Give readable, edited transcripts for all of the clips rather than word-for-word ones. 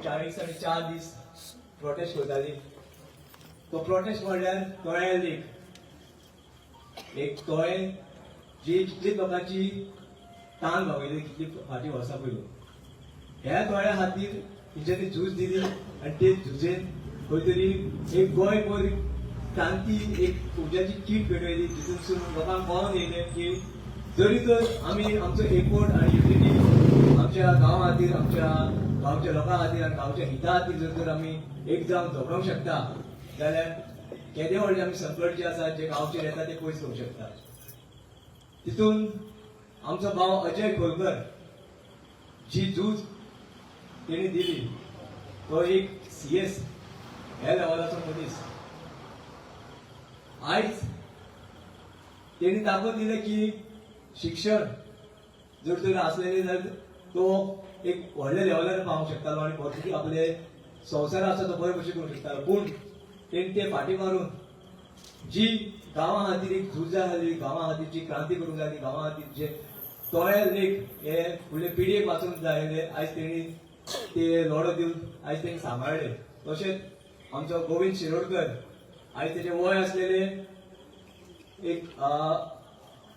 40 आनी 4 दीस प्रोटेस्ट करताली. तो प्रोटेस्ट म्हणल्यार तोळ्या लीक एक तोळे जी कितली लोकांची ताण भागयली कितली फाटी वर्सां पयलीं ह्या तोळ्या खातीर तेंच्यांनी झूज दिली आनी ते झुजेन खंय तरी एक गोंयभर क्रांती एक उज्याची कीट पेटयली. तितूनसून लोकांक कळोन येयलें की जरी तर आमी आमचो एकवट आनी युनिटी आमच्या गांवा खातीर आमच्या गांवच्या लोकां खातीर आनी गांवच्या हिता खातीर जर तर आमी एक जावन झगडोंक शकता जाल्यार केदे व्हडले आमी संकट जे आसा जे गांवचेर येता ते पयस करूंक शकता. तितून आमचो भाव अजय खोलकर जी झूज तेणी दिली तो एक CS ह्या लेवलाचो मनीस. आयज तेणी दाखोवन दिलें की शिक्षण जर तर आसलेलें जाल्यार तो एक व्हडल्या लेवलार पावूंक शकतालो आनी भरपूर आपले संवसार आसा तो बरे भशेन करूंक शकतालो. पूण तेणी ते फाटी मारून जी गांवा खातीर एक झूज जाली गांवा खातीर जी क्रांती करूंक जाली गांवा खातीर जे तोळ्या लेक हे फुडले पिडयेक वाचूंक जाय आयज तेणी ते लढो दिवन आयज तेणी सांबाळले. तशेंच आमचो गोविंद शिरोडकर आयज तेजे वय आसलेले एक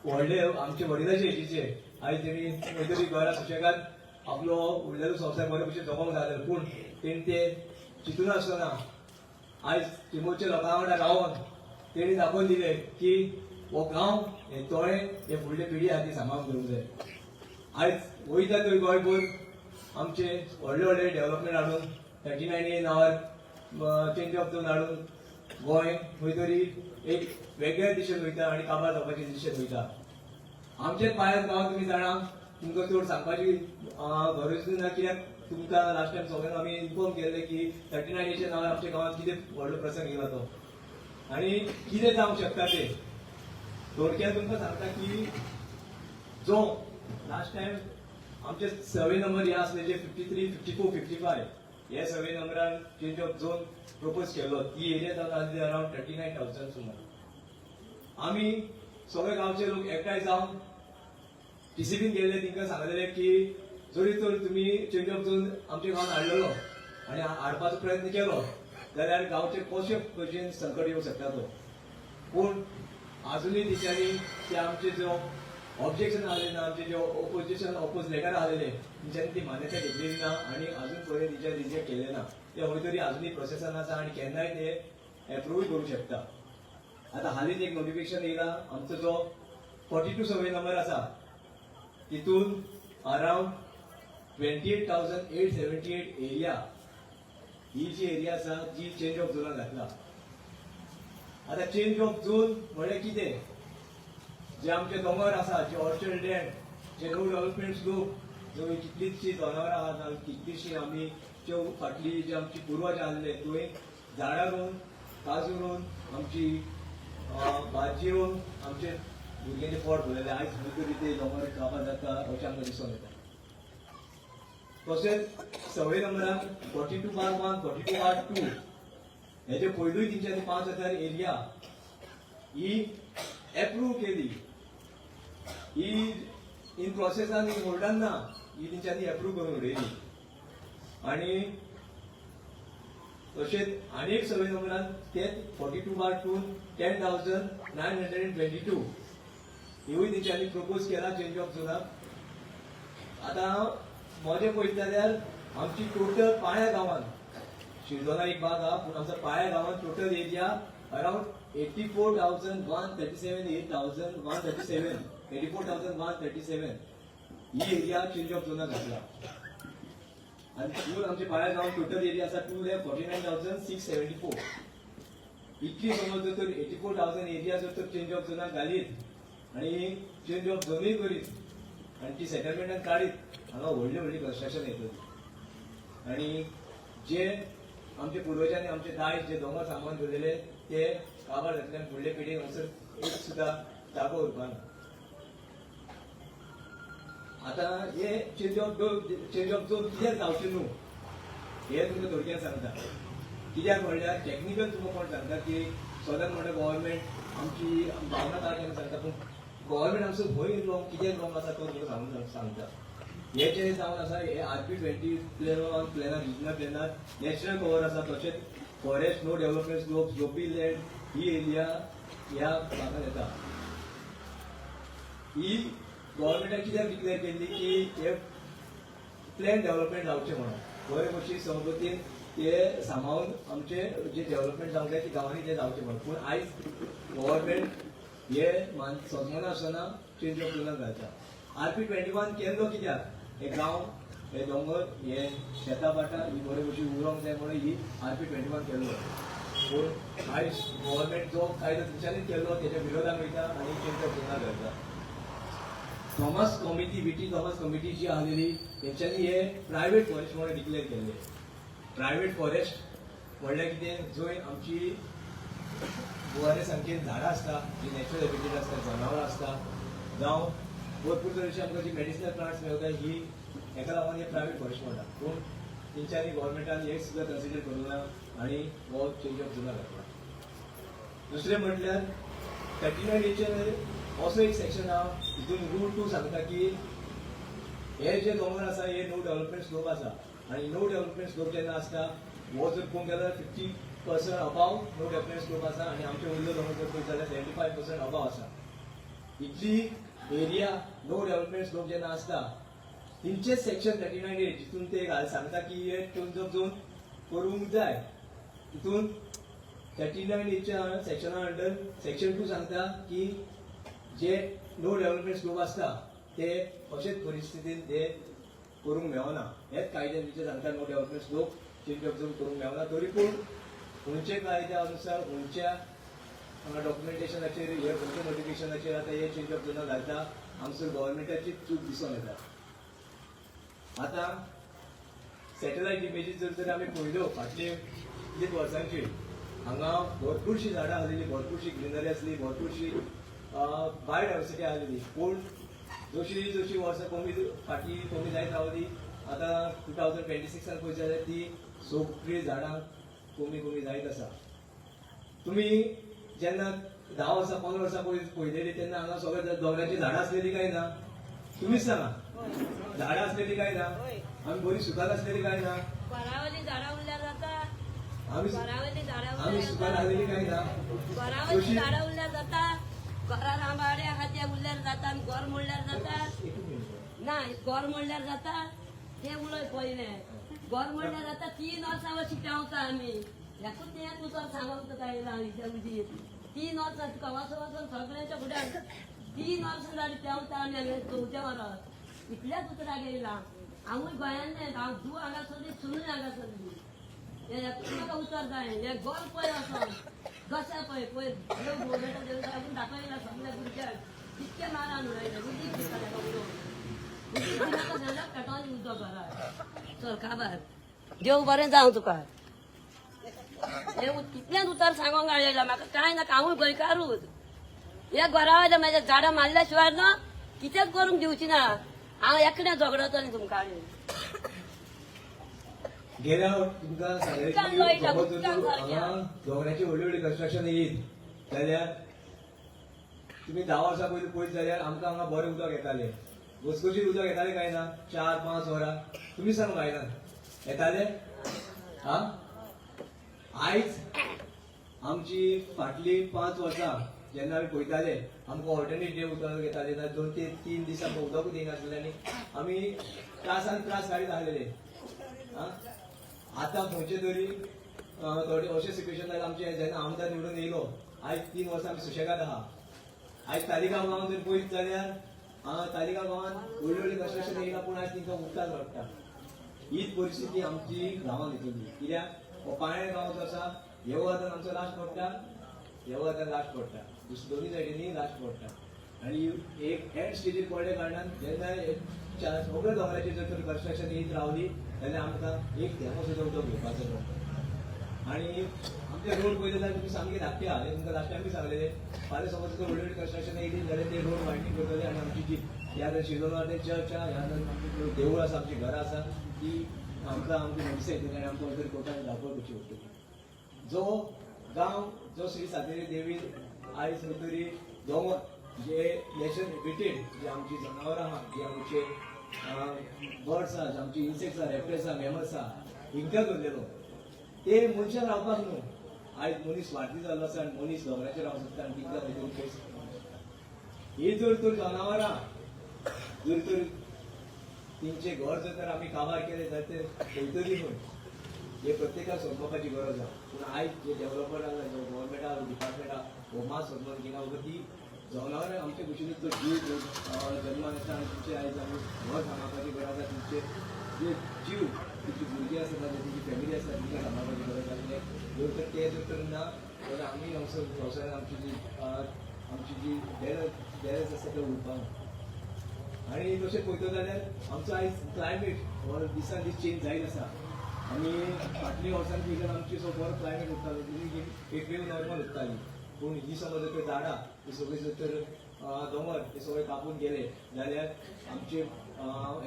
व्हडले आमचे वडिलांचे एजीचे आयज तेणी खंय तरी घरा सुशेगाद आपलो उरलेलो संवसार बरे भशेन जगोंक जाय. पूण तेणी ते चिंतून आसतना आयज चिमूरच्या लोकां वांगडा रावन तेणी दाखोवन दिले की हो गांव हे तोळे हे फुडले पिढी खातीर सांबाळून दवरूंक जाय. आयज वयता थंय गोंयभर आमचे व्हडले व्हडले डेव्हलपमेंट हाडून 39A नांवार चेंज ऑफ झोन हाडून गोंय खंय तरी एक वेगळ्या दिशेन वयता आनी काबार जावपाचे दिशेन वयता. आमचे पांयार गांव तुमी जाणा तुमकां चड सांगपाची गरज ना कित्याक तुमकां लास्ट टायम सगळ्यांक आमी इन्फॉर्म केल्ले की 39A नांवार आमच्या गांवांत कितें व्हडलो प्रसंग येयला तो आनी कितें जावंक शकता ते थोडक्यात तुमकां सांगता की जो लास्ट टायम आमचे सर्वे नंबर हे आसले जे 53, 54, 55 हे सर्वे नंबरान चेंज ऑफ झोन प्रपोज केलो ती एरिया जावन आसली अरावंड 39,000 सुमार. आमी सगळे गांवचे लोक एकठांय जावन TCBन गेले तांकां सांगलेले की जरी तर तुमी चेंज ऑफ झोन आमच्या गांवांत हाडलेलो आनी हाडपाचो प्रयत्न केलो जाल्यार गांवचे कशे भशेन संकट येवंक शकता तो. पूण आजुनूय तेंच्यांनी ते आमचे जो ऑब्जेक्शन आसलें ना आमचे जे ऑपोज लेटर आसलेले तेंच्यांनी ती मान्यता घेतलेली ना आनी अजून पर्यंत तेंच्या रिजेक्ट केले ना. ते खंय तरी आजुनूय प्रोसेसान आसा आनी केन्नाय ते एप्रूव्ह करूंक शकता. आतां हालींच एक नोटिफिकेशन येयला आमचो जो 42 सर्वे नंबर आसा तितून अरावंड 28,878 एरिया ही जी एरिया आसा जी चेंज ऑफ झोनाक घातला. आतां चेंज ऑफ झोन म्हळ्यार कितें जे आमचे दोंगर आसा जे ऑर्चर्ड लँड जे नो डेव्हलपमेंट स्लोप जंय कितलींशीं जनावरां आसा कितलींशीं आमी ज्यो फाटली जे आमची पुर्वज आसले थंय झाडां रोवन काजू रोवन आमची भाजी रोवन आमचे भुरग्यांचे पोट भरलेले आयज खंय तरी ते दोंगर काबार जाता अशें आमकां दिसून येता. तशेंच सर्वे नंबरान 42/1, 42/2 हेजे पयलूय तेंच्यांनी 5,000 एरिया ही एप्रूव्ह केली. ही इन प्रोसेसान होल्डान ना ही तेंच्यांनी एप्रूव्ह करून उडयली. आनी तशेंच आनी एक सर्वे नंबरान तेच 42/2 10,922 हिवूय तेंच्यांनी प्रपोज केला चेंज ऑफ झोनाक. आतां म्हजें पळयत जाल्यार आमची टोटल पाळ्या गांवांत शिरदोना एक भाग आहा पूण आमचो पाळ्या गांवांत टोटल एरिया अरावंड 84,137 ही एरिया चेंज ऑफ झोनाक घातला. आनी फूल आमचे पाळ्या गांवांत टोटल एरिया आसा 2,49,674. इतली समज जर तर 84,000 एरिया जर तर चेंज ऑफ झोनाक घालीत आनी चेंज ऑफ झोनूय करीत आनी ती सेटलमेंटान काडीत हांगा व्हडली व्हडली कन्स्ट्रक्शन येतली. आनी जे आमचे पुर्वजांनी आमचे दायज जे दोंगर सांबाळून दवरलेले ते काबार जातल्यान फुडले पिढीक हांगसर एक सुद्दां जागो उरपाना. आतां हे चेंज ऑफ झोन कित्याक जावचें न्हू हे तुमकां थोडक्यान सांगता. कित्याक म्हणल्यार टॅक्निकल तुमकां कोण सांगता की सदांच म्हणटा गव्हर्मेंट आमची भावना तारखेन सांगता पूण गव्हर्मेंट आमचो भंय रॉंग कित्याक रॉंग आसा तो तुमकां सांगून सांगता. हे जे जावन आसा हे RP20 प्लॅनार रिजनल प्लॅनार नॅशनल कव्हर आसा तशेंच फॉरेस्ट नो डेव्हलपमेंट स्लोप जोपी लँड ही एरिया ह्या भागात येता. ही गव्हर्नमेंटान कित्याक डिक्लेअर केल्ली की हे प्लॅन डेव्हलपमेंट जावचें म्हणून बरे भशेन संगतीन ते सांबाळून आमचे जे डेव्हलपमेंट जावंक जाय ते गांवांनी ते जावचें म्हणून. पूण आयज गव्हर्नमेंट हे समजना आसतना चेंज ऑफ प्लॅनार घालता. RP21 केल्लो कित्याक हे गांव हे दोंगर हे शेतां पाटां ही बरे भशेन उरोंक जाय म्हणून ही RP21 केल्लो. पूण आयज गव्हर्नमेंट जो कायदो तेंच्यांनी केल्लो तेच्या विरोधात वयता आनी चेंज ऑफ प्लॅनार घालता. Thomas committee BT Thomas committee जी आसलेली तेंच्यांनी हे प्रायव्हेट फॉरेस्ट म्हणून डिक्लेअर केल्ले. प्रायव्हेट फॉरेस्ट म्हणल्यार कितें जंय आमची बरे संख्येन झाडां आसता जी नॅचरल हॅबिटेट आसता जनावरां आसता जावं भरपूर तरेची आमकां जी मेडिसिनल प्लांट्स मेळटा ही हेका लागून हे प्रायव्हेट फॉरेस्ट म्हणटा. पूण तेंच्यांनी गव्हर्नमेंटान एक सुद्दां कन्सिडर करूं ना आनी हो चेंज ऑफ झोन घातला. दुसरें म्हटल्यार 39A असो एक सेक्शन आहा हितून रूल 2 सांगता की हे जे दोंगर आसा हे नो डेव्हलपमेंट स्लोप आसा आनी नो डेव्हलपमेंट स्लोप जेन्ना आसता हो जर पळोवंक गेल्यार 50% अबाव नो डेव्हलपमेंट स्लोप आसा आनी आमचे उरले दोंगर जर पळयत जाल्यार 75% अबाव आसा. इतली एरिया नो डेव्हलपमेंट स्लोप जेन्ना आसता तेंचेच सेक्शन 39A जितून ते सांगता की हे चेंज ऑफ झोन करूंक जाय. तितून 39A सेक्शना अंडर सेक्शन 2 सांगता की जे नो डेव्हलपमेंट स्लोप आसता ते अशेच परिस्थितीन ते करूंक मेळना. हेच कायद्यान जे सांगता no development slope change of zone करूंक मेळना. तरी पूण खंयचे कायद्या अनुसार खंयच्या डॉक्युमेंटेशनाचेर हे खंयच्या नोटिफिकेशनाचेर आतां हे चेंज ऑफ झोन घालता हांगसर गव्हर्नमेंटाची चूक दिसून येता. आतां सॅटेलायट इमेजीस जर आमी पळयल्यो फाटली कितलीच वर्सांची हांगा भरपूरशी झाडां आसलेली भरपूरशी ग्रिनरी आसली भरपूरशी बायोडायवर्सिटी आसलेली. पूण जशी जशी वर्सां कमी जायत रावली आतां 2026 पळयत जाल्यार ती सगळीं झाडां कमी जायत आसा. तुमी जेन्ना 10 वर्सां 15 वर्सां पळयलेली तेन्ना हांगा सगळे दोंगराची झाडां आसलेली काय ना तुमीच सांगा. झाडां आसलेली काय ना आमी बरी सुकाल आसलेली काय ना आमी सुकाल आसलेली काय ना घरा रांबाड्या खात्या उरल्यार जाता आनी घर मोडल्यार जाता ना घर मोडल्यार जाता ते उलय पयले घर मोडल्यार जाता 3 वर्सां अशी पेंवता आमी हेकूच तें उतर सांगूंक तुका येयला उदी 3 वर्सां तुका वचून सगळ्यांच्या फुड्यान 3 वर्सां जाली पेंवता आमी हांगा 4थ्या वराक इतल्याच उतराक येयला. हांवूय गोंयान न्ही हांव तूं हांगा सरली सुनूय हांगा सरली हेकूच म्हाका उतर जाय. हे गोल पळय वचोन कशें पळय पळय देव गव्हर्मेंटा देव लागून दाखयला सगळ्या भुरग्यांक कितके मारान उडयले उदीक दिता ताका उदक नाका जाल्यार पेटोवन उदक घरा चल काबार देव बरें जावं तुका. हे कितल्याच उतर सांगोंक आयला म्हाका कांय नाका हांवूय गोंयकारूच हे घरा वयले म्हाज्या झाडां मारल्या शिवाय ना कितेंच करूंक दिवची ना हांव एकटें झगडतो न्ही तुमकां गेल्या तुमकां दोंगराची व्हडली व्हडली कन्स्ट्रक्शन येयत जाल्यार तुमी 10 वर्सां पयलीं पळयत जाल्यार आमकां हांगा बरें उदक येतालें घसघशीत उदक येतालें काय ना 4-5 वरां तुमी सांग बायलां येतालें. आयज आमची फाटली 5 वर्सां जेन्ना आमी पळयताले आमकां ऑल्टरनेट डे उदक येतालें ना 2 ते 3 दीस आमकां उदकूच येनासलें आनी आमी त्रासान त्रास काडीत आसलेले. आतां खंयचे तरी थोडे अशें सिच्युएशन जालें आमचे जेन्ना आमदार निवडून येयलो आयज 3 वर्सां आमी सुशेगाद आहा. आयज तालिगांव गांवांत जर पळयत जाल्यार तालिगांव गांवांत व्हडली व्हडली कन्स्ट्रक्शन येयला पूण आयज तिंका उदकाच वाडटा. हीच परिस्थिती आमची गांवांत येतली कित्याक हो पाळ्ळे गांव जो आसा हे वतान आमचो लास्ट पडटा हे वतान लास्ट पडटा दोनूय सायडींनी लास्ट पडटा आनी एक एंड स्टेजीर पडले कारणान जेन्ना सगळ्या दोंगराचेर जर तर कन्स्ट्रक्शन येत रावली जाल्यार आमकां एक धेंपो सुद्दां उदक घेवपाचो पडटा. आनी आमचे रोड पळयले जाल्यार तुमी सामके धाकटे आहा हे तुमकां लास्ट टायम बी सांगलेले फाल्यां समज तुका व्हडली व्हडली कन्स्ट्रक्शन येयली जाल्यार ते रोड वायडनींग करतले आनी आमची जी ह्या जर शिरोला ते चर्च आहा ह्या जर देवूळ आसा आमची घरां आसा ती आमकां आमची नोटीस येतली आनी आमकां खंय तरी कोर्टान धांवपळ करची पडटली. जो गांव जो श्री सातेरी देवी आयज खंय तरी दोंगर जे नॅचरल हॅबिटेट जे आमची जनावरां आहा जे आमचे बर्ड्स आहा आमची इन्सेक्ट्स आहा रेप्टाइल्स आहा मेमल्स आहा हिंका करलेलो ते मनशान रावपाक न्हू आयज मनीस स्वार्थी जाल्लो आसा आनी मनीस दोंगराचेर रावंक सोदता आनी तिका भितर पयस ही जर तर जनावरां जर तर तेंचे घर जर तर आमी काबार केले जाल्यार ते पळयतली न्हू हे प्रत्येकाक समजपाची गरज आहा पूण आयज जे डेव्हलपर आहा गव्हर्मेंट आहा डिपार्टमेंट आहा हो मात समजून घेना वगैरे ती जनावरां आमचे कुशीन तो जीव जन्मान येता आनी तुमचे आयज आमी घर सांबाळपाची गरज आहा तुमचे जे जीव तुमची भुरगीं आसता तुमची फॅमिली आसता तुमकां सांबाळपाची गरज आसले जर तर ते जर तर ना जाल्यार आमी संवसारान आमची जी बॅलन्स आसता तो उरपाक ना आनी तशें पळयत जाल्यार आमचो आयज क्लायमेट हो दिसान दीस चेंज जायत आसा आमी फाटल्या वर्सांनी पळयल्यार आमची सो बरो क्लायमेट उरतालो एक वेळ नॉर्मल उरताली पूण ही समज जर झाडां ही सगळी जर तर दोंगर हे सगळे कापून गेले जाल्यार आमचे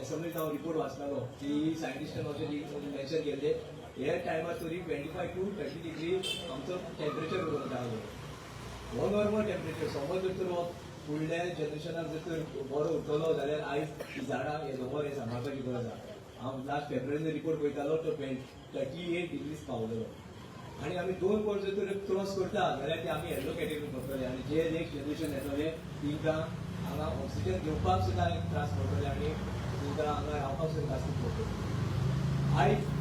एसंब्लीत हांव रिपोर्ट वाचतालो की सायंटिस्टान अशें मेन्शन केल्ले हे टायमार तरी 25 to 30 डिग्री आमचो टेम्परेचर उरोंक जालो हो नॉर्मल टेम्परेचर समज जर तर हो फुडल्या जनरेशनाक जर तर बरो उरतलो जाल्यार आयज ही झाडां हे दोंगर हे सांबाळपाची गरज आहा हांव लास्ट फेब्रुवारीन रिपोर्ट पळयतालो तो 38 डिग्रीज पावलेलो आनी आमी 2 वर्स जर तर क्रॉस करता जाल्यार ते आमी येल्लो कॅटेगरी करतले आनी जे नेक्स्ट जनरेशन येतले तिंकां हांगा ऑक्सिजन घेवपाक सुद्दां त्रास पडटले आनी तिंकां हांगा रावपाक सुद्दां त्रास पडटले आयज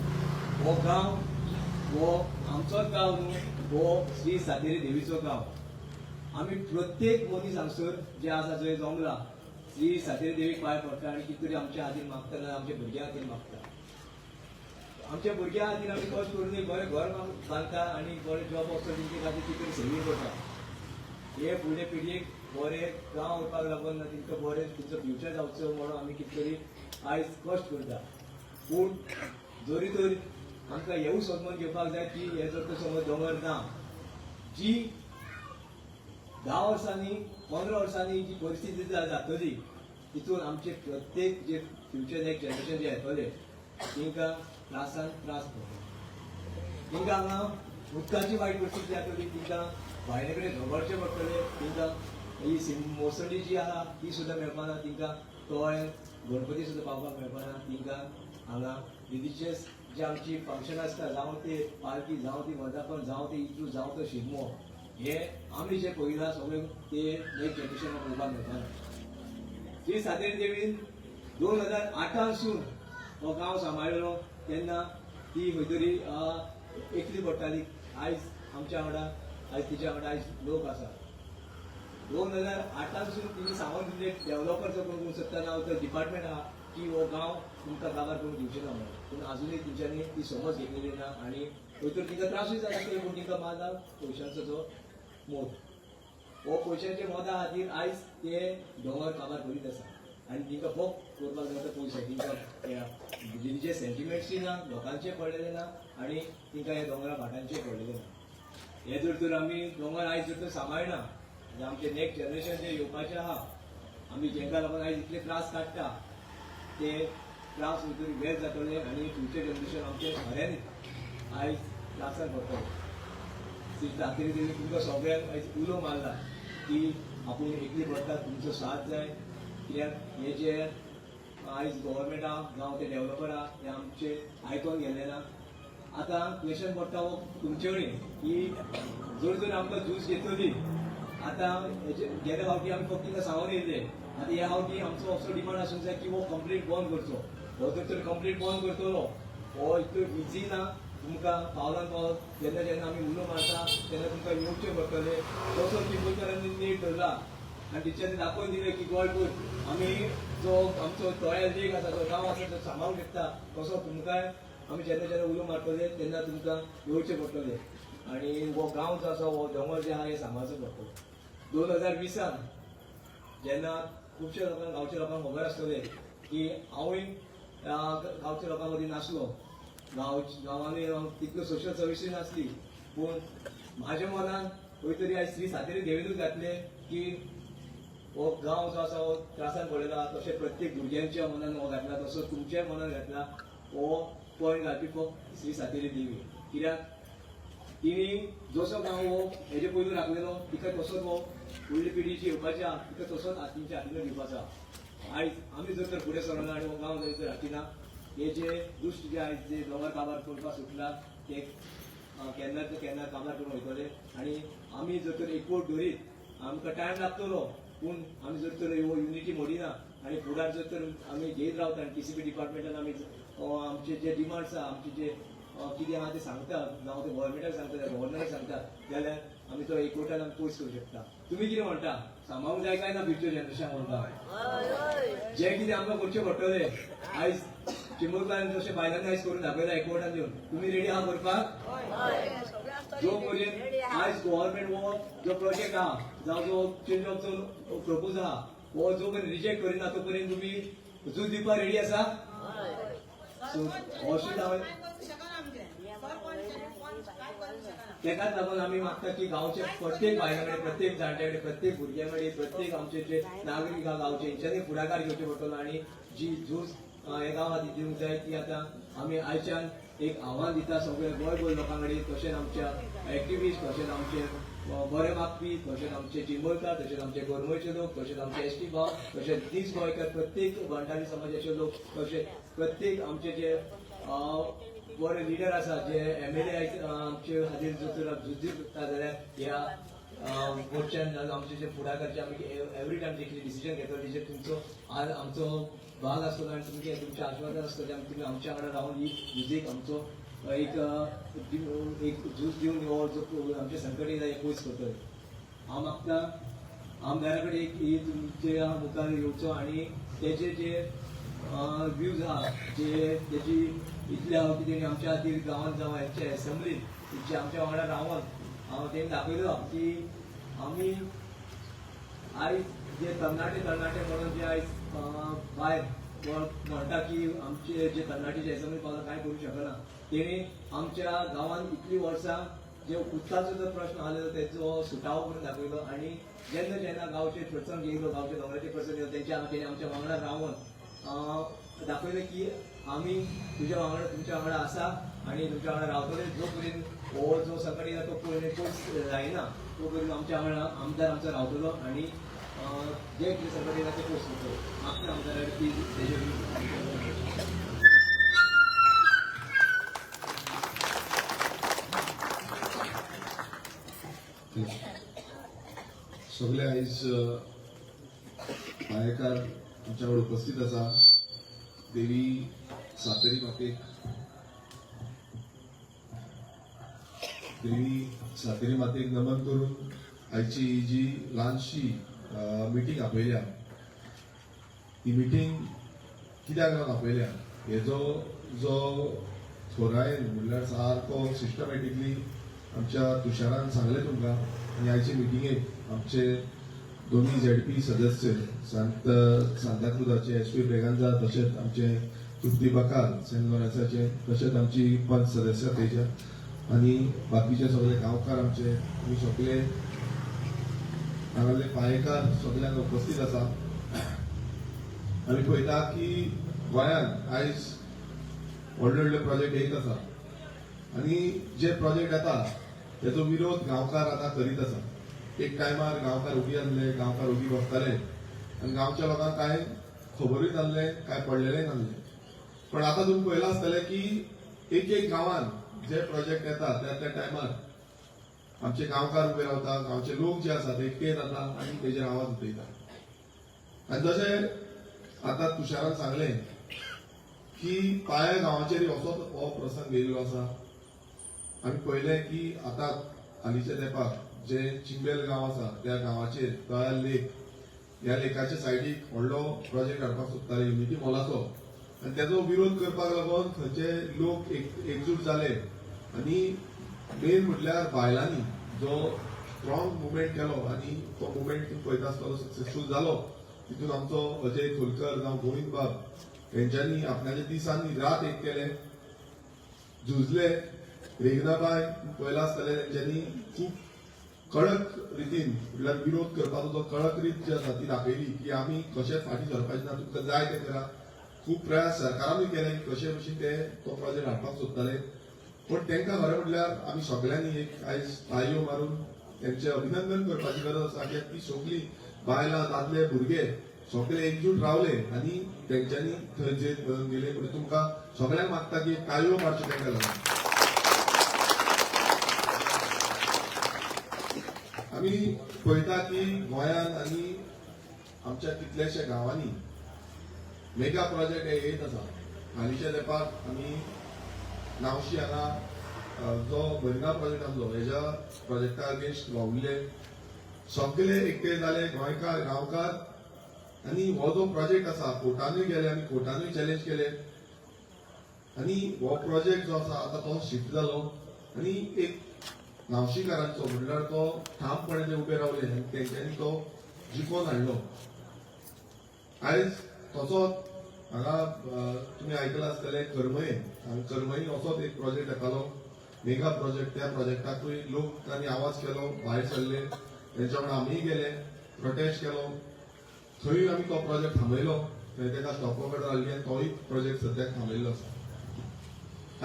हो गांव हो आमचोच गांव न्हू हो श्री सातेरी देवीचो गांव आमी प्रत्येक मनीस हांगसर जे आसा जंय जमला श्री सातेरी देवीक पांय पडटा आनी कितें तरी आमच्या खातीर मागता जाल्यार आमच्या भुरग्यां खातीर मागता आमच्या भुरग्यां खातीर आमी कश्ट करून एक बरें घर बांदता आनी बरें जॉब वचता तेंचे खातीर कितें तरी सेवींग करता हे फुडले पिडयेक बरें गांव उरपाक लागून तेंकां बरें तेंचो फ्युचर जावचो म्हणून आमी कितें तरी आयज कश्ट करता पूण जरी तर आमकां हेवूय समजून घेवपाक जाय की हे जर तर समज दोंगर ना जी 10 वर्सांनी 15 वर्सांनी जी परिस्थिती जातली तितून आमचे प्रत्येक जे फ्युचर नेक्स्ट जनरेशन जे येतले तांकां त्रासान त्रास पडटले तांकां हांगा उदकाची वायट परिस्थिती जातली तांकां भायले कडेन झगडचें पडटलें तांकां ही मोसंडी जी आहा ती सुद्दां मेळपाना तांकां तोळ्यान गणपती सुद्दां पावपाक मेळपाना तांकां हांगा रिलिजियस जे आमची फंक्शन आसता जावं ते पालकी जावं ती वर्धापन जावं ते इतू जावं तो शिगमो हे आमी जे पळयलां सगळें ते नेक्स्ट जनरेशनाक पळोवपाक मेळपाना श्री सातेरी देवीन 2008 हो गांव सांबाळलो तेन्ना ती खंय तरी एकली पडटाली आयज आमच्या वांगडा आयज तिच्या वांगडा आयज लोक आसा 2008 तिणी सांगून दिले डेव्हलपर जो करून सोदता ना तो डिपार्टमेंट आहा की हो गांव तुमकां काबार करून दिवचे ना म्हणून पूण अजुनूय तेंच्यांनी ती समज घेतलेली ना आनी खंय तर तिका त्रासूय जाला पूण तिका मारला पयशांचो जो मोद हो पयशांच्या मोदा खातीर आयज ते दोंगर काबार करीत आसा आनी तिंकां भोग करपाक जाय तो पयशे तिंकां रिलिजियस सेंटिमेंट्सूय ना लोकांचे पडलेले ना आनी तिंकां हे दोंगरा भाटांचे पडलेले ना हे जर तर आमी दोंगर आयज जर तर सांबाळना जाल्यार आमचे नेक्स्ट जनरेशन जे येवपाचें आहा आमी जेंका लागून आयज इतले त्रास काडटा ते त्रास खंय तरी वेळ जातले आनी फ्युचर जनरेशन आमचे खऱ्यांनीच आयज त्रासान पडटले श्री सातेरी देवी तुमकां सगळ्यांक आयज उलो मारला की आपूण एकली पडटा तुमचो साथ जाय कित्याक हे जे आयज गव्हर्मेंट आहा जावं ते डेव्हलपर आहा हे आमचे आयकोन गेले ना आतां क्वेश्चन पडटा हो तुमचे कडेन की जर तर आमकां ज्यूस घेतली आतां गेल्या फावटी आमी फक्त तिका सांगून येयले आतां ह्या फावटी आमचो असो डिमांड आसूंक जाय की हो कंप्लीट बंद करचो हो जर तर कंप्लीट बंद करतलो हो इतलो इजी ना तुमकां पावलान पावल जेन्ना जेन्ना आमी उलो मारता तेन्ना तुमकां येवचें पडटलें तसो टिंबूकरांनी नीट धरला आनी टिचरांनी दाखोवन दिलें की गोड पळय आमी जो आमचो तोळ्या लेक आसा जो गांव आसा तो सांबाळूंक शकता तसो तुमकांय आमी जेन्ना जेन्ना उलो मारतले तेन्ना तुमकां येवचें पडटलें आनी हो गांव जो आसा हो दोंगर जे आहा हे सांबाळचो पडटलो 2020 जेन्ना खुबशे लोकांक गांवच्या लोकांक खबर आसतलें की हांवूय गांवच्या लोकां मदीं नासलो गांवांनी तितल्यो सोशल सर्विसीस नासली पूण म्हाज्या मनान खंय तरी आयज श्री सातेरी देवीनूच घातलें की हो गांव जो आसा हो त्रासान पडलेलो आहा तशें प्रत्येक भुरग्यांच्या मनान हो घातला तसो तुमच्याय मनान घातला हो पॉयंट घालपी फक्त श्री सातेरी देवी कित्याक तिणी जसो गांव हो हेजे पयलू राखलेलो तिका तसोच हो फुडली पिढीची येवपाची आहा तिका तसोच तिंच्या हातीन दिवपाचो आहा आयज आमी जर तर फुडें सरना आनी हो गांव जर हातीना हे जे दुश्ट जे आयज जे दोंगर काबार करपाक सुटला ते केन्ना काबार करून वयतले आनी आमी जर तर एकवट दवरीत आमकां टायम लागतलो पूण आमी जर तर ह्यो युनिटी मोडिना आनी फुडार जर तर आमी घेत रावता आनी टीसीपी डिपार्टमेंटान आमी आमचे जे डिमांड्स आहा आमचे जे कितें आहा ते सांगता जावं ते गव्हर्मेंटाक सांगता गव्हर्नराक सांगता जाल्यार आमी तो एकवटान आमी पयस करूं शकता तुमी कितें म्हणटा सांबाळूंक जाय काय ना फ्युचर जनरेशन म्हणटा जे कितें आमकां करचें पडटलें आयज चिंबोरकारान जशें बायलांनी आयज करून दाखयला एकवटान येवन तुमी रेडी आहा करपाक जो पर्यंत आयज गव्हर्मेंट हो जो प्रोजेक्ट आहा जावं जो चेंज ऑफ जो प्रपोज आहा हो जो पर्यंत रिजेक्ट करिना तो पर्यंत तुमी झूज दिवपाक रेडी आसा सो अशें हांवें तेकाच लागून आमी मागता की गांवचे प्रत्येक बायला कडेन प्रत्येक जाणट्या कडेन प्रत्येक भुरग्या कडेन प्रत्येक आमचे जे नागरीक आहा गांवचे हेंच्यांनी फुडाकार घेवचे पडटलो आनी जी झूज हे गांवांत दिवंक जाय ती आतां आमी आयच्यान एक आव्हान दिता सगळे गोंय लोकां कडेन तशेंच आमच्या एक्टिविस्ट तशेंच आमचे बरे मागपी तशेंच आमचे चिंबोरकार तशेंच आमचे गोरमेचे लोक तशेंच आमचे एसटी भाव तशेंच दीस गोंयकार प्रत्येक भंडारी समाजाचे लोक तशेंच प्रत्येक आमचे जे बरे लिडर आसा जे MLA आमचे खातीर जर झुजी करता जाल्यार ह्या मोर्चान आमचे जे फुडाकारचे आमी एवरी टायम जे कितें डिसिजन घेता तेजेर तुमचो आज आमचो भाग आसतलो आनी तुमचें आस्वादन आसतलें आनी तुमी आमच्या वांगडा रावन ही झुजीक आमचो एक झूज दिवन हो जो आमचे संकट येता हे पयस करतले हांव मागता आमदारा कडेन एक ही तुमचे मुखार येवचो आनी तेचे जे व्यूज आहा जे तेची इतल्या कितें आमच्या खातीर गांवांत जावं हेंचे एसेंब्लीत जे आमच्या वांगडा रावन हांव तेणी दाखयलो की आमी आयज जे तरणाटे म्हणून जे आयज भायर म्हणटा की आमचे जे तरणाटे जे एसेंब्ली पावला कांय करूंक शकना तेणी आमच्या गांवांत इतलीं वर्सां जे उदकाचो जर प्रश्न आसलो तेचो सुटावो करून दाखयलो आनी जेन्ना गांवचे प्रसंग येयलो गांवचे दोंगराचे प्रसंग येयलो तेणी आमच्या वांगडा रावन दाखयलें की आमी तुमच्या वांगडा आसा आनी तुमच्या वांगडा रावतले जो पर्यंत हो जो संकट येता तो पयस जायना तो पर्यंत आमच्या वांगडा आमदार आमचो रावतलो आनी जे कितें संकट येता ते पयस करतलो मागता आमदार ती सगळे आयज गोंयकार आमच्या कडेन उपस्थित आसा देवी सातेरी मातेक नमन करून आयची जी ल्हानशी मिटींग आपयल्या ही मिटींग कित्याक लागून आपयल्या हेजो जो थोरायन म्हणल्यार सारको सिस्टमॅटिकली आमच्या तुशारान सांगलें तुमकां आनी आयचे मिटिंगेक आमचे दोन्ही ZP सदस्य सांताक्रुजाचे SP ब्रेगांजा तशेंच आमचे तृप्ती बकार सेंट लॉरेन्साचे तशेंच आमची पंच सदस्य तेजा आनी बाकीचे सगळे गांवकार आमचे आमी सगळे हांगासले पायेकार सगळ्यांक उपस्थित आसा आमी पळयता की गोंयांत आयज व्हडले व्हडले प्रोजेक्ट येत आसा आनी जे प्रोजेक्ट येता तेचो विरोध गांवकार आतां करीत आसा एक टायमार गांवकार उगी आसले गांवकार उगी बसताले आनी गांवच्या लोकांक कांय खबरूय नासले कांय पडलेलेय नासले पण आतां तुम्ही पळयलां आसतलें की एक गांवांत जे प्रोजेक्ट येता त्या टायमार आमचे गांवकार उबे रावता गांवचे लोक जे आसा ते एकटे जाता आनी तेजेर आवाज उठयता आनी जशें आतां तुशारान सांगलें की पाया गांवाचेर असोच हो प्रसंग येयल्लो आसा आमी पळयलें की आतां हालींच्या तेंपार जे चिंबेल गांव आसा त्या गांवाचेर दयाल लेक ह्या लेकाच्या सायडीक व्हडलो प्रोजेक्ट हाडपाक सोदताले युनिटी मॉलाचो आनी तेजो विरोध करपाक लागून थंयचे लोक एकजूट जाले आनी मेन म्हटल्यार बायलांनी जो स्ट्रॉंग मुवमेंट केलो आनी तो मुवमेंट तुम्ही पळयता आसतलो सक्सेसफूल जालो तितून आमचो अजय खोलकर जावं गोविंद बाब तेंच्यांनी आपणाच्या दिसांनी रात एक केले झुजले रेगनाबाय पळयला आसतले तेंच्यांनी खूब कडक रितीन म्हटल्यार विरोध करपाचो जो कडक रीत जी आसा ती दाखयली की आमी कशेंच फाटीं सरपाचें ना तुमकां जाय तें करा खूब प्रयास सरकारानूय केले कशे भशेन ते तो प्रोजेक्ट हाडपाक सोदताले पण तांकां खरें म्हटल्यार आमी सगळ्यांनी एक आयज ताळयो मारून तेंचें अभिनंदन करपाची गरज आसा कित्याक ती सगळीं बायलां दादले भुरगे सगळे एकजूट रावले आणि तेंच्यांनी थंय जे करून गेले पण तुमकां सगळ्यांक मागता की कायो मारच्यो तेंका लागून आमी पळयता की गोंयांत आनी आमच्या कितल्याशा गांवांनी मेगा प्रोजेक्ट हे येत आसा. हालींच्या तेंपार आमी नावशी हांगा जो भयरगांव प्रोजेक्ट आसलो हेज्या प्रोजेक्टा अगेन्स्ट वावुरले सगळे एकटे जाले गोंयकार गांवकार आनी हो जो प्रोजेक्ट आसा कोर्टानूय गेले आमी कोर्टानूय चॅलेंज केले आनी हो प्रोजेक्ट जो आसा आतां तो शिफ्ट जालो आनी एक नावशीकारांचो म्हणल्यार तो ठामपणे उबे रावले आनी तेंच्यांनी तो जिखोवन हाडलो. आयज तसोच हांगा तुमी आयकलां आसतलें करमये असोच एक प्रोजेक्ट येतालो मेगा प्रोजेक्ट. त्या प्रोजेक्टाकूय लोकांनी आवाज केलो भायर सरले तेंच्या वांगडा आमीय गेले प्रोटेस्ट केलो थंय आमी तो प्रोजेक्ट थांबयलो थंय तेका स्टॉप ऑर्डर हाडली आनी तोय प्रोजेक्ट सद्याक थांबयल्लो आसा.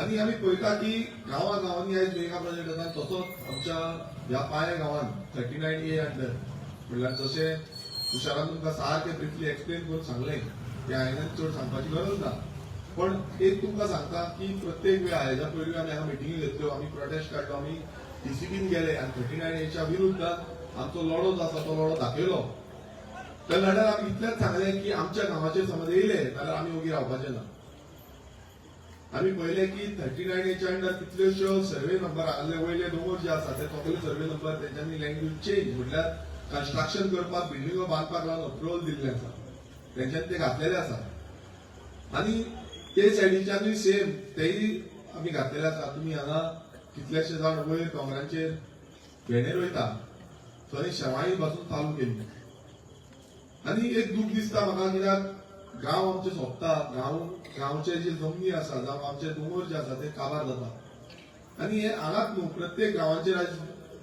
आनी आमी पळयता की गांवांनी आयज मेगा प्रोजेक्ट जाता तसोच आमच्या ह्या पाय गांवांत 39A अंडर म्हणल्यार जशें तुशारान तुमकां सारकें ब्रिफली एक्सप्लेन करून सांगलें की हांवें चड सांगपाची गरज ना पण एक तुमकां सांगता की प्रत्येक वेळा हेज्या पयलीं आमी हांगा मिटिंगी घेतल्यो आमी प्रोटेस्ट काडलो आमी TCBन गेले आनी 39Aच्या विरुद्धांत आमचो लढो जो आसा तो लढो दाखयलो. त्या लढ्यार आमी इतलेंच सांगलें की आमच्या गांवाचेर समज येयले जाल्यार आमी ओगी रावपाचे ना. आमी पळयलें की 39Aच्या अंडर कितल्योश्यो सर्वे नंबर आसले वयले दोंगर जे आसा ते सगळे सर्वे नंबर तेंच्यांनी लँग्वेज चेंज म्हणल्यार कन्स्ट्रक्शन करपाक बिल्डिंगो बांदपाक लागून अप्रुवल दिल्ले आसा तेंच्यांनी ते घातलेले आसा आनी ते सायडीच्यानूय सेम तेय आमी घातलेले आसा. तुमी हांगा कितलेशे जाण वयर दोंगरांचेर भेंडेर वयता थंय शेवाळी पासून चालू केल्ली आनी एक दूख दिसता म्हाका कित्याक गांव आमचे सोंपता गांवचे जे जमनी आसा जावं आमचे दोंगर जे आसा ते काबार जाता आनी हे हांगाच न्हू प्रत्येक गांवांचेर आयज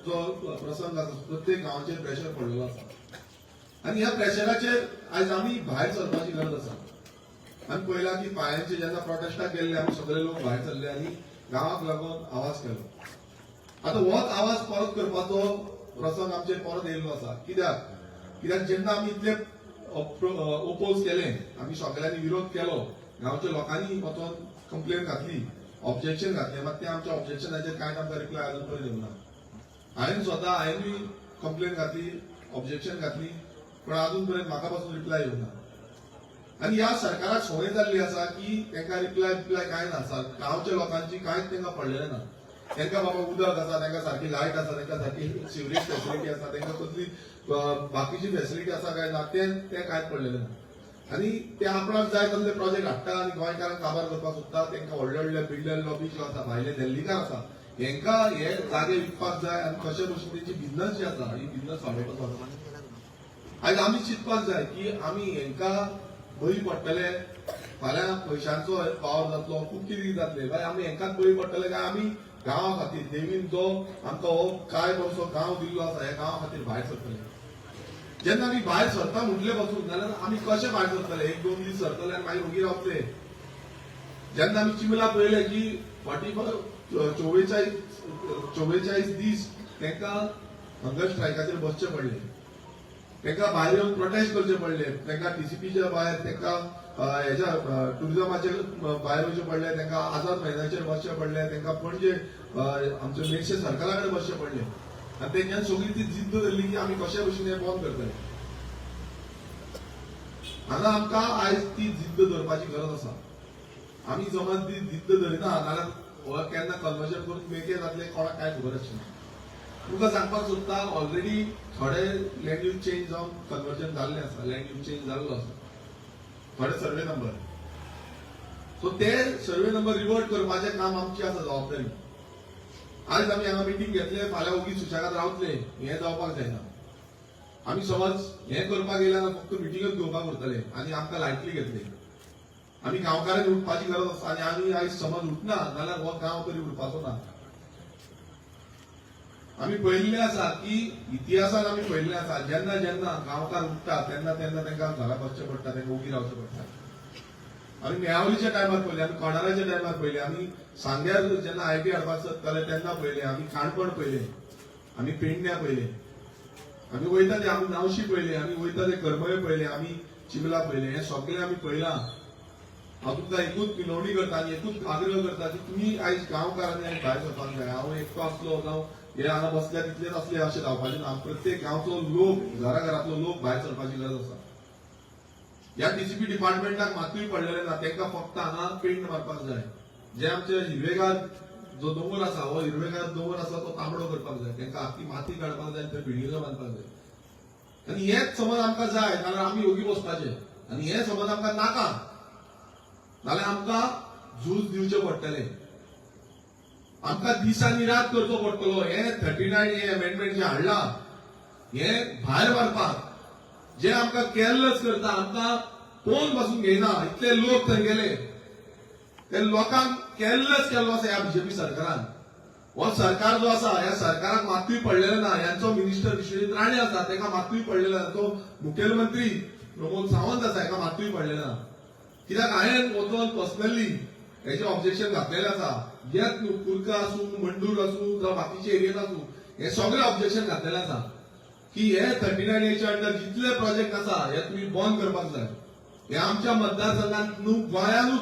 जो प्रसंग आसा प्रत्येक गांवांचेर प्रेशर पडलेलो आसा आनी ह्या प्रेशराचेर आयज आमी भायर सरपाची गरज आसा. आमी पळयला की पांयांचे जेन्ना प्रोटेस्टाक गेल्ले आमी सगळे लोक भायर सरले आनी गांवाक लागून आवाज केलो. आतां होच आवाज परत करपाचो प्रसंग आमचेर परत येयल्लो आसा. कित्याक जेन्ना आमी इतले ओपोज केले आमी सगळ्यांनी विरोध केलो गांवच्या लोकांनी वचोन कंप्लेन घातली ऑब्जेक्शन घातलें मात त्या आमच्या ऑब्जेक्शनाचेर कांयच आमकां रिप्लाय अजून पर्यंत येवना. हांवेंय कंप्लेन घातली ऑब्जेक्शन घातली पण अजून पर्यंत म्हाका पासून रिप्लाय येवना. आनी ह्या सरकाराक संवय जाल्ली आसा की तांकां रिप्लाय कांय ना गांवच्या लोकांची कांयच तांकां पडलेलें ना. तांकां बाबा उदक आसा तांकां सारकी लायट आसा तांकां सारकी सिवरेज फेसिलिटी आसा तांकां कसली बाकीची फेसिलिटी आसा काय ना तें कांयच पडलेलें ना. आनी ते आपणाक जाय तसले प्रोजेक्ट हाडटा आनी गोंयकारांक काबार करपाक सोदता. तांकां व्हडले व्हडले बिल्डर लॉबी जो आसा भायले दिल्लीकार आसा हेंकां हे जागे विकपाक जाय आनी कशे भशेन तेंची बिजनस जी आसा ही बिजनस वाडोवपाक जाता. आयज आमी चिंतपाक जाय की आमी हेंकां बळी पडटले फाल्यां पयशांचो पावर जातलो खूब कितें जातलें काय आमी हेंकांच बळी पडटले काय आमी गांवा खातीर देवीन जो आमकां हो काय वर्सो गांव दिल्लो आसा ह्या गांवा खातीर भायर सरतले. जेन्ना आमी भायर सरता म्हटले पासून जाल्यार आमी कशे भायर सरतले 1-2 दीस सरतले आनी मागीर ओगी रावतले. जेन्ना आमी चिमला पळयले की 44 दीस तांकां हंगर स्ट्रायकाचेर बसचे पडले तांकां भायर येवन प्रोटेस्ट करचे पडले तांकां TCPच्या भायर तांकां हेच्या टुरिजमाचेर भायर वयचे पडले तांकां आझाद मैदानाचेर बसचे पडले तांकां पणजे आमचे मेटशे सर्कला कडेन बसचे पडले आनी तेंच्यान सगळी ती जिद्द धरली की आमी कशे भशेन हें बंद करतले. हांगा आमकां आयज ती जिद्द धरपाची गरज आसा. आमी समज ती जिद्द धरिना जाल्यार हो केन्ना कन्वर्जन करून मेके जातले कोणाक कांय खबर आसना. तुका सांगपाक सोदता ऑलरेडी थोडे लँड यूज चेंज जावन कन्वर्जन जाल्लें आसा लँड यूज चेंज जाल्लो आसा थोडे सर्वे नंबर सो ते सर्वे नंबर रिवर्ट करपाचें काम आमची आसा जबाबदारी. आयज आमी हांगा मिटींग घेतले फाल्यां ओगी सुशेगाद रावतले हें जावपाक जायना. आमी समज हें करपाक गेले जाल्यार फक्त मिटींगच घेवपाक उरतले आनी आमकां लायटली घेतले. आमी गांवकारांनी उठपाची गरज आसा आनी आमी आयज समज उठना जाल्यार हो गांव तरी उरपाचो ना. आमी पळयल्लें आसा की इतिहासान आमी पळयल्लें आसा जेन्ना जेन्ना गांवकार उठता तेन्ना तेन्ना तांकां घरा बसचें पडटा तांकां ओगी रावचें पडटा. आमी मेयावलीच्या टायमार पळयलें आमी कोणाराच्या टायमार पळयलें आमी सांग्यार जेन्ना IB हाडपाक सोदताले तेन्ना पळयलें आमी काणपण पळयलें आमी पेडण्या पळयलें आमी वयता ते आमी नावशी पळयलें आमी वयता ते करमये पळयलें आमी चिमला पयले, हे सगळे आमी पळयला. हांव तुमकां एकूच विनवणी करता आनी एकूच आग्रह करता की तुमी आयज गांवकारांनी आयज भायर सरपाक जाय. हांव एकटो आसलो जावं हे हांगा बसल्या तितलेच असले अशें जावपाचें ना. प्रत्येक गांवचो लोक, घराघरांतलो लोक भायर सरपाची गरज आसा. ह्या डीसीपी डिपार्टमेंटाक मातूय पडलेले ना, तांकां फक्त हांगा पेंट मारपाक जाय. जे आमचे हिरवेगार जो दोंगर आसा, हो हिरवेगार दोंगर आसा तो तांबडो करपाक जाय. तांकां आख्खी माती काडपाक जाय, थंय बिल्डिंगो बांदपाक जाय. आनी हेच समज आमकां जाय जाल्यार आमी ओगी बसपाचे. आनी हे समज आमकां नाका जाल्यार आमकां झूज दिवचें पडटलें. आमकां दीस आनी रात करचो पडटलो. हे 39A अमेंडमेंट जे हाडला हे भायर मारपाक, जे आमकां केअरलेस करता, आमकां पळोवन पासून घेयना. इतले लोक थंय गेले, ते लोकांक केअरलेस केल्लो आसा ह्या बीजेपी सरकारान. हो सरकार जो आसा, ह्या सरकाराक मातूय पडलेलो ना. ह्यांचो मिनिस्टर विश्वजीत राणे आसा, ताका मातूय पडलेलो ना. तो मुखेलमंत्री प्रमोद सावंत आसा, हाका मातूय पडलेलो ना. कित्याक हांवें वचून पर्सनली हेचे ऑब्जेक्शन घातलेलें आसा. जेत कुर्का आसूं, मंडूर आसूं, जावं बाकीचे एरियेन आसूं, हे सगळे ऑब्जेक्शन घातलेलें आसा की हे 39A अंडर जितले प्रोजेक्ट आसा हे तुमी बंद करपाक जाय. हे आमच्या मतदारसंघात न्हू, गोंयानूच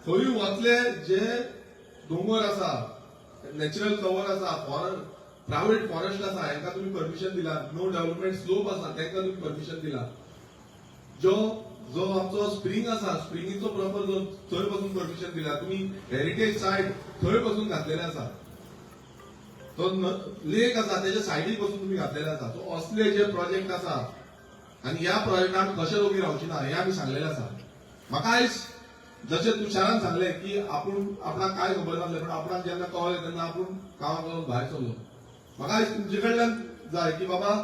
खंय वचले जे दोंगर आसा, नॅचरल कवर आसा, प्रायव्हेट फॉरेस्ट आसा, हांकां तुमी परमिशन दिला. नो डेव्हलपमेंट स्लोप आसा, तांकां तुमी परमिशन दिला. जो आमचो स्प्रिंग आसा, स्प्रिंगीचो प्रॉपर जो थंय पासून परमिशन दिला. तुम्ही हेरिटेज सायट थंय पासून घातलेले आसा. तो लेक आसा त्याच्या सायडीक पासून तुम्ही घातलेले आसा. सो असले जे प्रोजेक्ट आसा आनी ह्या प्रोजेक्टान कशें लोक रावची ना हे आमी सांगलेलें आसा. म्हाका आयज जशें तुषारान सांगलें की आपणाक काय खबर नासलें, पण आपणाक जेन्ना कळलें तेन्ना आपूण गांवांतल्यान भायर सरलो. म्हाका आयज तुमचे कडल्यान जाय की बाबा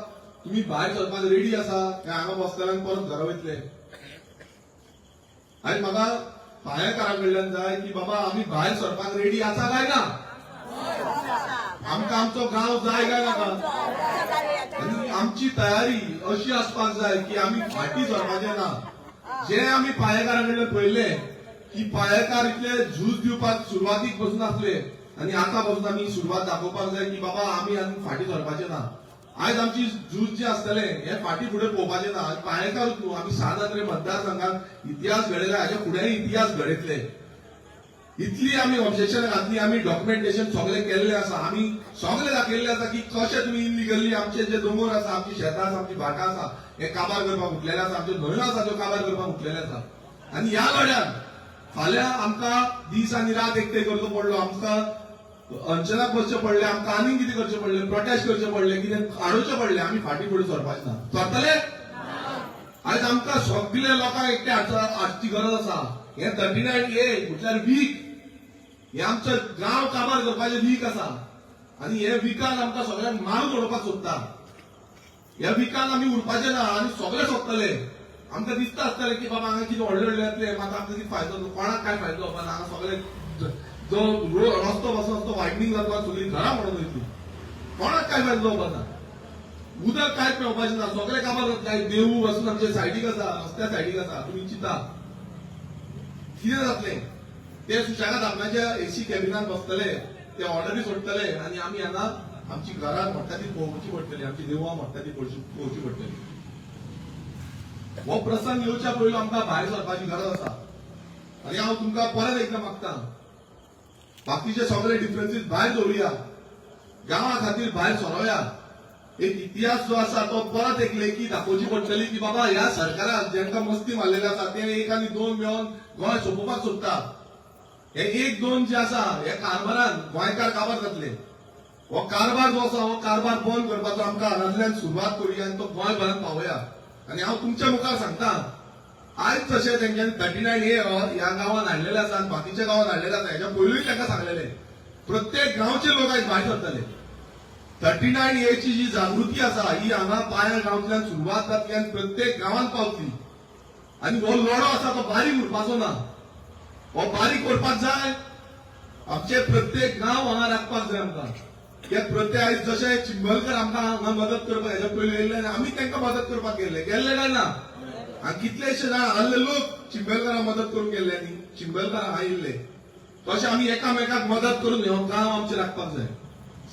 तुम्ही भायर सरपाक रेडी आसा काय हांगा बसतल्यान परत घरा वयतले. आयज म्हाका पाळेकारां कडल्यान जाय की बाबा आमी भायर सरपाक रेडी आसा काय ना. आमकां आमचो गांव जाय काय नाका. आनी आमची तयारी अशी आसपाक जाय की आमी फाटीं सरपाचे ना. जे आमी पाळेकारां कडल्यान पळयले की पाळेकार इतले झूज दिवपाक सुरवातीक पासून आसले आनी आतां पासून आमी सुरवात दाखोवपाक जाय की बाबा आमी आनी फाटीं सरपाचे ना. आयज आमची झूज जे आसतले हे फाटीं फुडें पळोवपाचे ना. पाळेकारूच न्हू, आमी 7 मतदारसंघात इतिहास घडयला, हाच्या फुडेंय इतिहास घडयतले. इतली आमी ऑब्जेक्शन घातली, आमी डॉक्युमेंटेशन सगळे केल्ले आसा. आमी सगळे दाखयल्ले आसा की कशें तुमी इलिगली आमचे जे दोंगर आसा, आमची शेतां आसा, आमची भाटां आसा हे काबार करपाक उठलेले आसा, आमच्यो न्हंयो आसा त्यो काबार करपाक उठलेले आसा. आनी ह्या लढ्यान फाल्यां आमकां दीस आनी रात एकठांय करचो पडलो. आमकां अंचनाक वचचें पडलें, आमकां आनीक कितें करचें पडलें, प्रोटेस्ट करचें पडलें, कितें हाडोवचें पडलें. आमी फाटीं फुडें सरपाचे ना. सरतले. आयज आमकां सगळे लोकांक एकटे हाडची गरज आसा. हे 39A म्हटल्यार वीक, हे आमचो गांव काबार करपाचें वीक आसा. आनी हे विकान आमकां सगळ्यांक मारून उडोवपाक सोदता. ह्या विकान आमी उरपाचे ना आनी सगळे सोदतले. आमकां दिसता आसतलें की बाबा हांगा कितें व्हडले व्हडले येतले, म्हाका आमकां कितें फायदो, कोणाक काय फायदो जावपाना. हांगा सगळे जो रस्तो पासून तो वायडनींग जावपाक सगळीं घरां म्हणून वयतली. कोणाक काय फायदो जावपाना. उदक काय पेंवपाचें ना, सगळे काबार जातले. देवू पासून आमचे सायडीक आसा, रस्त्या सायडीक आसा. तुमी चिंता कितें जातलें. ते सुशेगाद आपणाच्या एसी कॅबिनात बसतले, ते ऑर्डरी सोडटले आनी आमी हांगा आमची घरां म्हणटा ती पळोवची पडटली, आमची देवळां म्हणटा ती पळोवची पडटली. हो प्रसंग येवच्या पयलो आमकां भायर सरपाची गरज आसा. आनी हांव तुमकां परत एकदां मागता, बाकीचे सगळे डिफरन्सीस भायर दवरुया, गांवा खातीर भायर सरोया. एक इतिहास जो आसा तो परत एक लेखी दाखोवची पडटली की बाबा ह्या सरकारान जेंका मस्ती मारलेले आसा ते 1 आनी 2 मेळोन गोंय सोंपोवपाक सोदता. हे 1-2 जे आसा हे कारभारान गोंयकार काबार जातले. हो कारभार जो आसा हो कारभार बंद करपाचो आमकां हांगातल्यान सुरवात करुया आनी तो गोंयभरांत पावया. आनी हांव तुमच्या मुखार सांगता, आयज जशें तेंच्यांनी 39A ह्या गांवांत हाडलेले आसा आनी बाकीच्या गांवांत हाडलेले आसा, हेच्या पयलूय तांकां सांगलेले प्रत्येक गांवचे लोक आयज भायर सरतले. 39A ची जी जागृती आसा ही हांगा पाया गांवतल्यान सुरवात जातली आनी प्रत्येक गांवांत पावतली. आनी हो लढो आसा तो बारीक उरपाचो ना, हो बारीक करपाक जाय. आमचे प्रत्येक गांव हांगा राखपाक जाय आमकां. कित्याक प्रत्येक आयज जशें चिंबलकर आमकां हांगा मदत करपाक हेच्या पयलीं येयल्ले आनी आमी तांकां मदत करपाक गेल्ले काय ना. आनी कितलेशे जाण आहले लोक चिंबलकारांक मदत करून गेल्ले न्ही, चिंबलकार हांगा येयल्ले. तशें आमी एकामेकाक मदत करून हो गांव आमचे राखपाक जाय.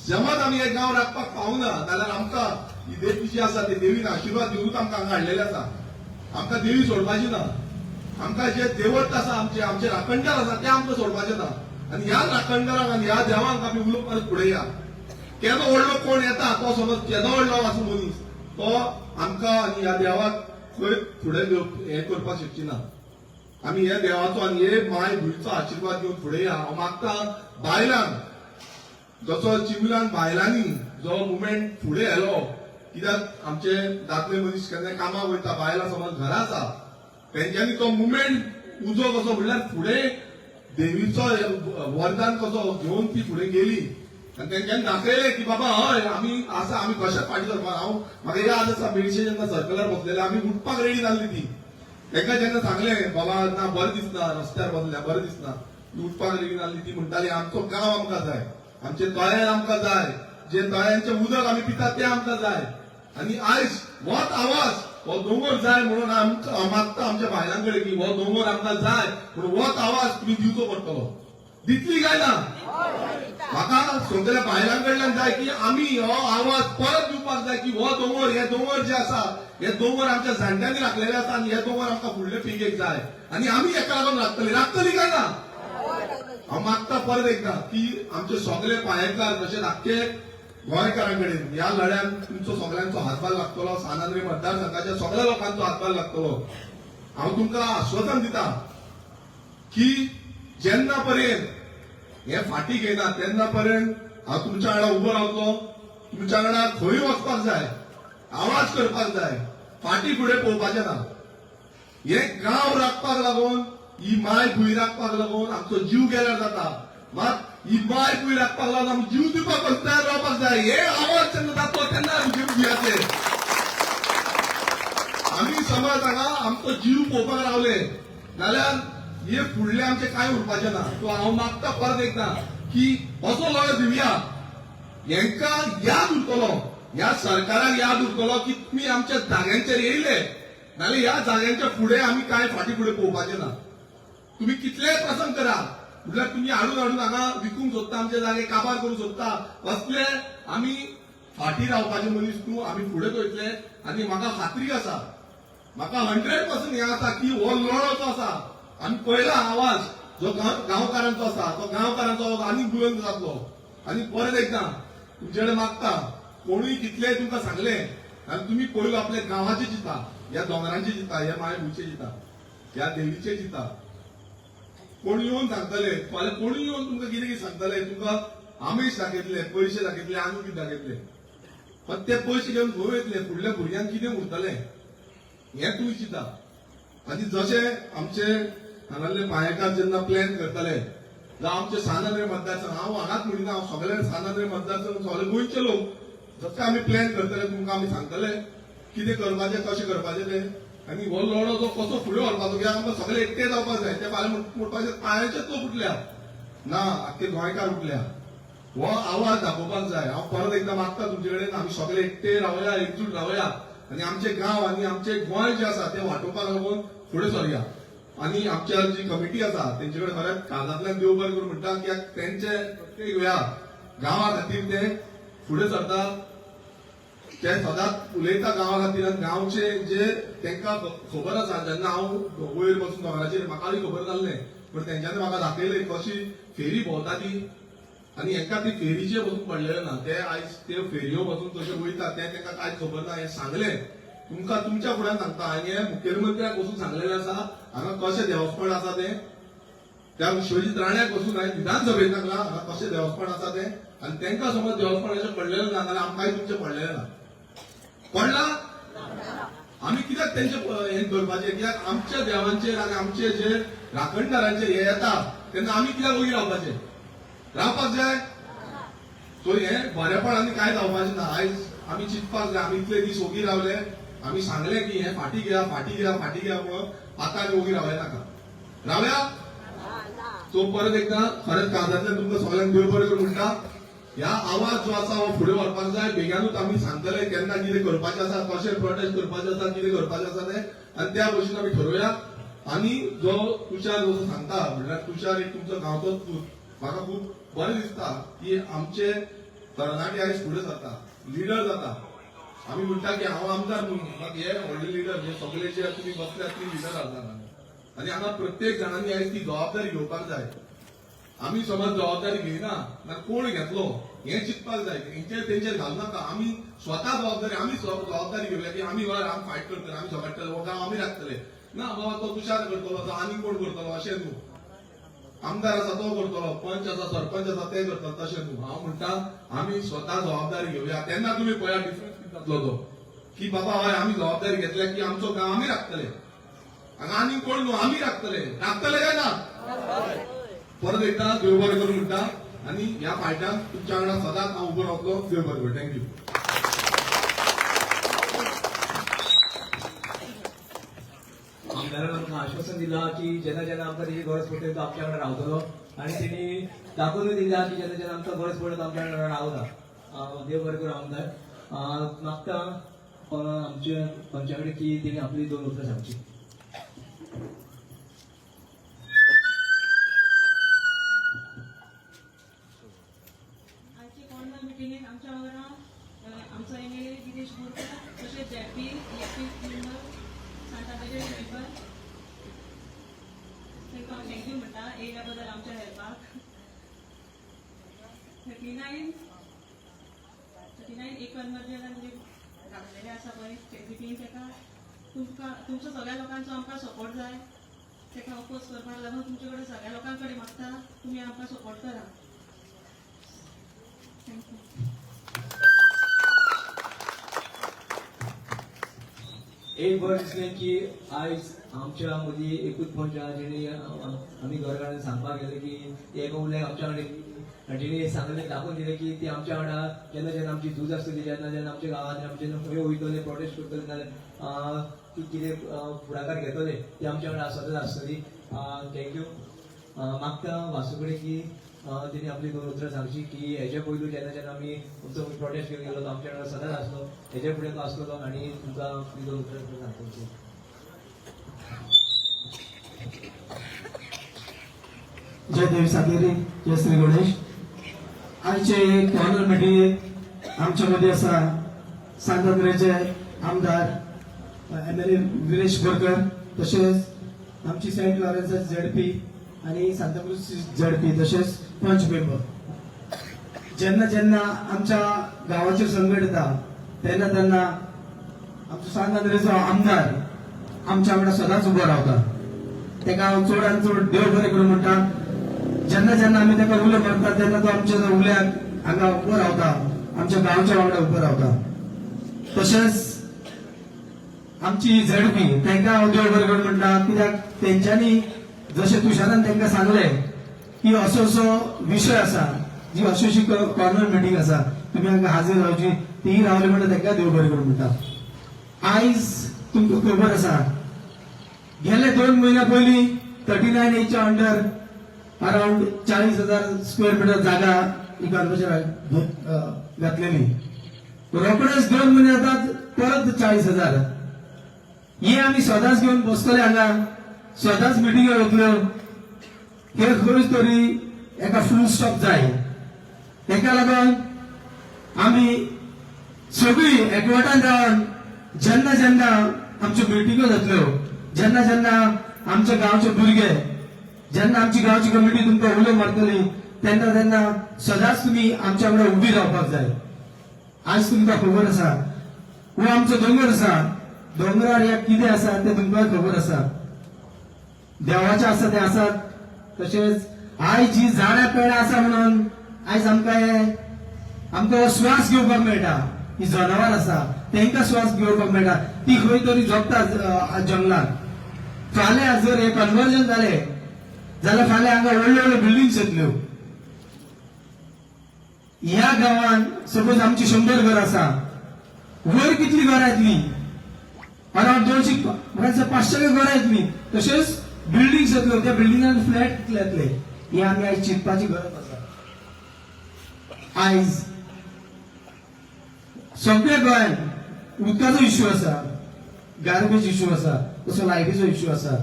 समज आमी हे गांव राखपाक पावना जाल्यार आमकां ही देवी जी आसा ती देवीन आशिर्वाद दिवूच आमकां हांगा हाडलेले आसा. आमकां देवी सोडपाची ना, आमकां जे देवत आसा आमचे राखणदार आसा ते आमकां सोडपाचे ना. आनी ह्या राखणदाराक आनी ह्या देवाक आमी उलोवपाक फुडें या. केदो व्हडलो कोण येता तो समज केदो व्हडलो आसूं मनीस तो आमकां आनी ह्या देवाक खंय फुडें हे करपाक शकची ना. आमी ह्या देवाचो आनी हे माय भुंयचो आशिर्वाद घेवन फुडें या. हांव मागता बायलांक जसो चिमलान बायलांनी जो मुवमेंट फुडें येलो, कित्याक आमचे दादले मनीस केन्ना कामाक वयता, बायलां समज घरा आसा, तेंच्यांनी तो मुवमेंट उजो कसो म्हणल्यार फुडें देवीचो वरदान कसो घेवन ती फुडें गेली. आनी तेंच्यांनी दाखयलें की बाबा हय आमी आसा, आमी कशें फाटी सरपाक. म्हाका याद आसा मेडशे जेन्ना सर्कलार बसलेले आमी उठपाक रेडी जाल्ली ती. तेंका जेन्ना सांगलें बाबा ना बरें दिसना, रस्त्यार बसल्या बरें दिसना, उठपाक रेडी जाल्ली ती म्हणटाली आमचो गांव आमकां जाय, आमचे तळें आमकां जाय, जे तळ्यांचें उदक आमी पितात तें आमकां जाय. आनी आयज होच आवाज हो दोंगर जाय म्हणून हांव मागता आमच्या बायलां कडेन की हो दोंगर आमकां जाय म्हणून होच आवाज तुमी दिवचो पडटलो. दितली काय ना? म्हाका सगळ्या बायलां कडल्यान जाय की आमी हो आवाज परत दिवपाक जाय की हो दोंगर, हे दोंगर जे आसा हे दोंगर आमच्या जाणट्यांनी राखलेले आसा आनी हे दोंगर आमकां फुडले पिळगेक जाय आनी आमी हेका लागून राखतली काय ना? हांव मागता परत एकदा की आमचे सगळे पायेकार तशेंच आख्खे गोंयकारां कडेन ह्या लढ्यात तुमचो सगळ्यांचो हातभार लागतलो. सानाद्री मतदारसंघाच्या सगळ्या लोकांचो हातभार लागतलो. हांव तुमकां आश्वासन दिता की जेन्ना पर्यंत हे फाटी घेयना तेन्ना पर्यंत हांव तुमच्या वांगडा उबो रावतलो. तुमच्या वांगडा खंय वचपाक जाय, आवाज करपाक जाय, फाटी फुडें पळोवपाचें ना. हे गांव राखपाक लागून, ही माय भूंय राखपाक लागून आमचो जीव गेल्यार जाता, मात ही माय भूंय राखपाक लागून आमी जीव दिवपाक तयार रावपाक जाय. हे आवाज जेन्ना जातलो तेन्ना आमी जीव दियाचे. आमी समज हांगा आमचो जीव पळोवपाक रावले जाल्यार हे फुडले आमचे काय उरपाचे ना. सो हांव मागता परत एकदा की असो लढो दिवया. हेंका याद उरतलो, ह्या सरकाराक याद उरतलो की तुमी आमच्या जाग्यांचेर येयले नाल्यार ह्या जाग्यांच्या फुडें आमी काय फाटी फुडें पळोवपाचे ना. तुम्ही कितलेय प्रसंग करा म्हटल्यार तुम्ही हाडून हांगा विकूंक सोदता, आमचे जागे काबार करूंक सोदता, असले आमी फाटी रावपाचे मनीस न्हू. आमी फुडें वयतले आनी म्हाका खात्री आसा, म्हाका 100% हे आसा की हो लढो जो आसा आमी पयला आवाज जो गांवकारांचो आसा तो गांवकारांचो आनीक बुलंद जातलो. आनी परत एकदा तुमचे कडेन मागता कोणूय कितलेय तुमकां सांगले आनी तुमी पयलो आपल्या गांवाचे चिंता, ह्या दोंगरांचे चिंता, ह्या माय भुंयचे चिंता, ह्या देवीचे चिंता. कोण येवन सांगतले फाल्यां, कोणूय येवन तुमकां कितें कितें सांगतले, तुमकां आमीश दाखयतले, पयशे दाखयतले, आनी कितें दाखयतले, पण ते पयशे घेवन खंय वयतले, फुडल्या भुरग्यांक कितें उरतलें हें तुमी चिंता. आनी जशे आमचे हांगासले पायेकार जेन्ना प्लॅन करतले जावं आमचे सानाद्रे मतदारसंघ, हांव हांगाच म्हणिना, हांव सगळे सानाद्रे मतदारसंघ सगळे गोंयचे लोक जशे आमी प्लॅन करतले तुमकां आमी सांगतले कितें करपाचें, कशें करपाचें तें. आनी हो लढो जो कसो फुडें व्हरपाचो, कित्याक आमकां सगळे एकटे जावपाक जाय. ते फाल्यां म्हणपाचे पांयाचेच लोक उठल्या ना, आख्खे गोंयकार उठल्या. हो आवाज दाखोवपाक जाय. हांव परत एकदा मागता तुमचे कडेन आमी सगळे एकटे रावया, एकजूट रावया आनी आमचे गांव आनी आमचे गोंय जे आसा ते वाटोवपाक लागून फुडें सरया. आनी आमच्या जी कमिटी आसा तेंचे कडेन खरेंच काळजांतल्यान देव बरें करूं म्हणटा, कित्याक तेंचे प्रत्येक वेळा गांवा खातीर ते फुडें सरता, ते सदांच उलयता गांवा खातीर. आनी गांवचे जे तेंकां खबर आसा, जेन्ना हांव वयर बसून दोंगराचेर म्हाकाय खबर नासलें पण तेंच्यांनी म्हाका दाखयलें कशी फेरी भोंवता ती, आनी हेंका ती फेरीचेर बसून पडलेलें ना, ते आयज ते फेरयो बसून तशें वयता तें तेंकां कांयच खबर ना. हें सांगलें तुमकां तुमच्या फुड्यान सांगता. आनी हे मुखेलमंत्र्याक वचून सांगलेलें आसा हांगा कशें देवस्थान आसा तें, त्या शिवजीत राण्याक वचून हांवें विधानसभेंत सांगलां हांगा कशें देवस्थान आसा तें. आनी तेंकां समज देवस्थान अशें पडलेलें ना जाल्यार आमकांय तुमचें पडलेलें ना. पडला आमी कित्याक तेंचे हें करपाचें, कित्याक आमच्या देवांचेर आनी आमचे जे राखणदारांचेर हे येता तेन्ना आमी कित्याक वयर रावपाचें, रावपाक जाय. सो हें बरेपण आनी कांय जावपाचें ना. आयज आमी चिंतपाक जाय. आमी इतले दीस ओगी रावले, आमी सांगलें की हें फाटी घेया फाटी घेया फाटी घेया म्हणून, आतां आमी ओगी रावले नाका, रावया. सो परत एकदा खरेंच काळजांतल्यान तुमकां सगळ्यांक देव बरें करूं म्हणटा. ह्या आवाज जो आसा हो फुडें व्हरपाक जाय. बेगानूच आमी सांगतले केन्ना कितें करपाचें आसा, कशें प्रोटेस्ट करपाचें आसा, कितें करपाचें आसा तें, आनी त्या भशेन आमी ठरवया. आनी जो तुषार जो सांगता म्हणल्यार तुषार एक तुमचो गांवचोच पूत, म्हाका खूब बरें दिसता की आमचे तरणाटे आयज फुडें सरता, लिडर जाता. आम्ही म्हणटा की हांव आमदार म्हणून म्हाका हे व्हडले लिडर हे सगळे जे तुम्ही बसल्यात ती लिडर आसना आनी हांगा प्रत्येक जाणांनी आयज ती जबाबदारी घेवपाक जाय. आमी समज जबाबदारी घेयना जाल्यार कोण घेतलो हे चिंतपाक जाय. तेंचेर घालनाका. आमी स्वता जबाबदारी आमी जबाबदारी घेवया की आमी वर आमी फायट करतले आमी झगडटले हो गांव आमी राखतले ना बाबा तो तुषार करतलो तो आनी कोण करतलो अशें न्हू. आमदार आसा तो करतलो पंच आसा सरपंच आसा ते करतलो तशें न्हू. हांव म्हणटा आमी स्वता जबाबदारी घेवया तेन्ना तुमी पळया डिफरन्स जातलो तो की बाबा हय आमी जबाबदारी घेतल्या की आमचो गांव आमी राखतले हांगा आनी कोण न्हू आमी राखतले काय ना. परत एकदा देव बरें करून म्हणटा आनी ह्या फायटान तुमच्या वांगडा सदांच हांव उबो रावतलो. देव बरें करूं. थँक्यू. आमदारान आमकां आश्वासन दिलां की जेन्ना जेन्ना आमकां तेजी गरज पडटली तो आमच्या वांगडा रावतलो आनी तेणी दाखोवनूय दिला की जेन्ना जेन्ना आमकां गरज पडटा तो आमच्या वांगडा रावता. देव बरें करूं आमदार. मागता आमच्या पंचा कडेन की तेणी आपली 2 उतरां सांगची. आजची कॉर्नर मिटिंगेक आमच्या वांगडा आमचो एमएलए गिरीश बोरकर तशेंच जेपी इलेक्टेड मेंबर सांतापेठे मेंबर तांकां हांव थँक्यू म्हणटा येयल्या बद्दल आमच्या हेल्पाक. 39 एक कन्वर्जन म्हणजे घातलेले आसा पळय मिटींग ताका तुमचो सगळ्या लोकांचो आमकां सपोर्ट जाय. ताका अपोज करपाक लागून तुमचे कडेन सगळ्या लोकां कडेन मागता तुमी आमकां सपोर्ट करा. थँक्यू. एक बरें दिसलें की आयज आमच्या मदीं एकूच पंच आहा जेणी आमी घरा सांगपाक गेले की एक उलय आमच्या कडेन तेणी सांगलें दाखोवन दिलें की ती आमच्या वांगडा जेन्ना जेन्ना आमची झूज आसतली जेन्ना जेन्ना आमच्या गांवांत आमचे खंय वयतले प्रोटेस्ट करतले नाल्यार ती कितें फुडाकार घेतले ती आमच्या वांगडा सदांच आसतली. थँक्यू. मागता वासू कडेन की तेणी आपली 2 उतरां सांगची की हेजे पयलू जेन्ना जेन्ना आमी तुमचो प्रोटेस्ट घेवन गेलो तो आमच्या वांगडा सदांच आसलो हेजे फुडें तो आसतलो आनी तुमकां आपली 2 उतरां सांगपाची. जय देव सातेरी. जय श्री गणेश. आजचे कॉर्नर मिटिंगेक आमच्या मध्ये आसा सांताद्रेचे आमदार एमएलए गिरीश बोरकर तशेंच आमची सेंट लॉरेन्स झेडपी आणि सांताक्रूज झेडपी तशेंच पंच मेंबर. जेन्ना जेन्ना आमच्या गांवाचेर संकट येता तेन्ना तेन्ना आमचो सांताद्रेचो आमदार आमच्या वांगडा सदांच उबो रावता. तेका हांव चडांत चड देव बरें करूं म्हणटा. जेन्ना जेन्ना आमी ताका उलो मारता तेन्ना तो आमच्या उल्याक हांगा उबो रावता आमच्या गांवच्या वांगडा उबो रावता. तशेंच आमची झेडपी तांकां हांव देव बरें करूं म्हणटा कित्याक तेंच्यांनी जशें तुशारान तांकां सांगलें की असो असो विशय आसा जी अशी अशी कॉर्नर मिटींग आसा तुमी हांगा हाजीर रावची तीय रावली म्हणटा तांकां देव बरें करूं म्हणटा. आयज तुमकां खबर आसा गेले 2 म्हयन्या पयलीं 39A under around 40,000 square metre जागा ही कॉर्पोरेशन घातलेली. रोखडेच 2 महिने जातात परत 40,000 हे आमी सदांच घेवन बसतले हांगा सदांच मिटिंग वतल्यो. हे खंयच तरी एका फुल स्टॉप जाय. तेका लागून आमी सगळी एकवटान रावन जेन्ना जेन्ना आमच्यो मिटिंगो जातल्यो जेन्ना जेन्ना आमच्या गांवचे भुरगे जेन्ना आमची गांवची कमिटी तुमकां उलो मारतली तेन्ना तेन्ना सदांच तुमी आमच्या वांगडा उबी रावपाक जाय. आज तुमकां खबर आसा हो आमचो दोंगर आसा दोंगरार ह्या कितें आसा तें तुमकां खबर आसा. देवाचें आसा तें आसात. तशेंच आयज जी झाडां पेडां आसा म्हणून आयज आमकां श्वास घेवपाक मेळटा. ही जनावर आसा तांकां श्वास घेवपाक मेळटा ती खंय तरी जगता जंगलात. फाल्यां जर हे कन्वर्जन जालें जाल्यार फाल्यां हांगा व्हडल्यो व्हडल्यो बिल्डिंग्स येतल्यो. ह्या गांवान सपोज आमची 100 घरां आसा वयर कितली घरां येतली अराउंड 200-500 घरां येतली. तशेंच बिल्डिंग्स येतल्यो त्या बिल्डिंगान फ्लॅट कितले येतले हे आमी आयज चिंतपाची गरज आसा. आयज सगळ्या गोंयांत उदकाचो इश्यू आसा गार्बेज इश्यू आसा तसो लायटीचो इश्यू आसा.